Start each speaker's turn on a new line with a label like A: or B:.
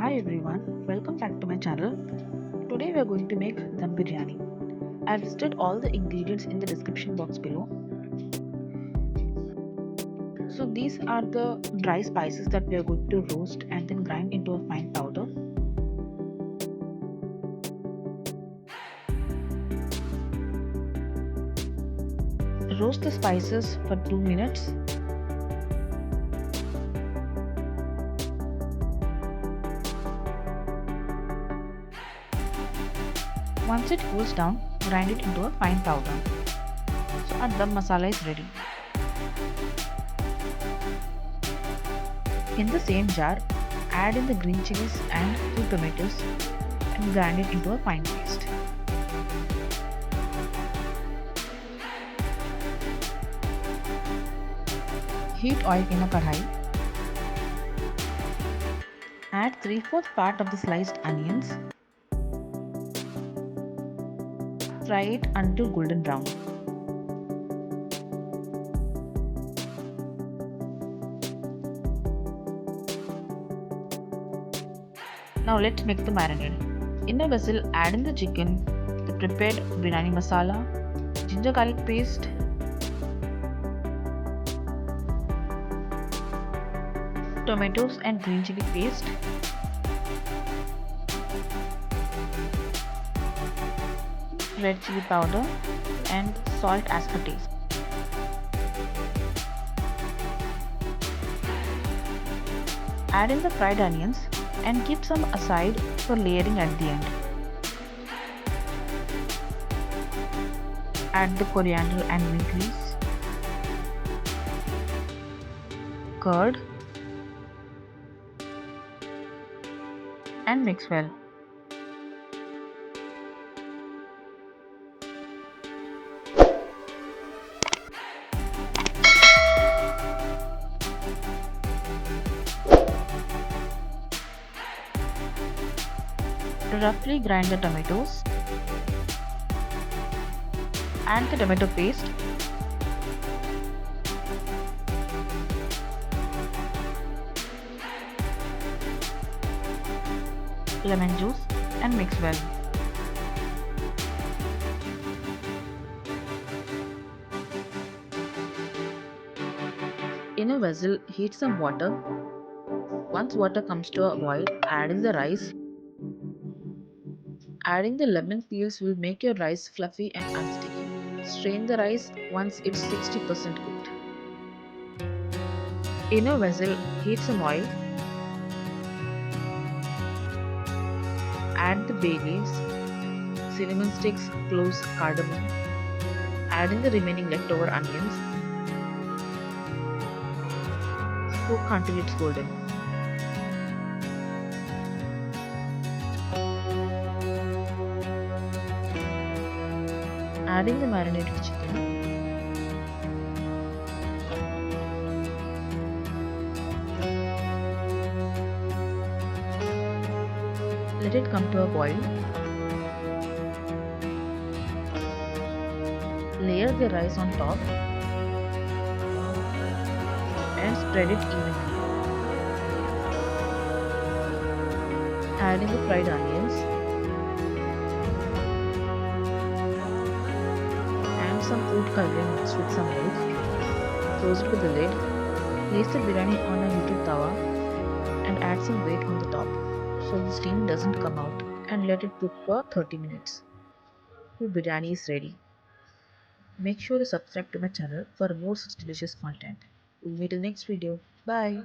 A: Hi everyone, welcome back to my channel. Today we are going to make Dum Biryani. I have listed all the ingredients in the description box below. So these are the dry spices that we are going to roast and then grind into a fine powder. Roast the spices for 2 minutes. Once it cools down, grind it into a fine powder. So our Dum Masala is ready. In the same jar, add in the green chillies and 2 tomatoes and grind it into a fine paste. Heat oil in a kadhai. Add 3/4 part of the sliced onions. Fry it until golden brown. Now let's make the marinade. In a vessel, add in the chicken, the prepared biryani masala, ginger garlic paste, tomatoes and green chili paste, red chili powder and salt as per taste. Add in the fried onions and keep some aside for layering at the end. Add the coriander and mint leaves, curd and mix well. Roughly grind the tomatoes, add the tomato paste, lemon juice and mix well. In a vessel, heat some water. Once water comes to a boil, add in the rice. Adding the lemon peels will make your rice fluffy and unsticky. Strain the rice once it's 60% cooked. In a vessel, heat some oil. Add the bay leaves, cinnamon sticks, cloves, cardamom. Add in the remaining leftover onions. Cook until it's golden. Adding the marinated chicken. Let it come to a boil. Layer the rice on top and spread it evenly. Add in the fried onions and some food coloring mixed with some milk. Close it with the lid. Place the biryani on a heated tawa and add some weight on the top so the steam doesn't come out, and let it cook for 30 minutes. Your biryani is ready. Make sure to subscribe to my channel for more such delicious content. We'll meet in the next video. Bye.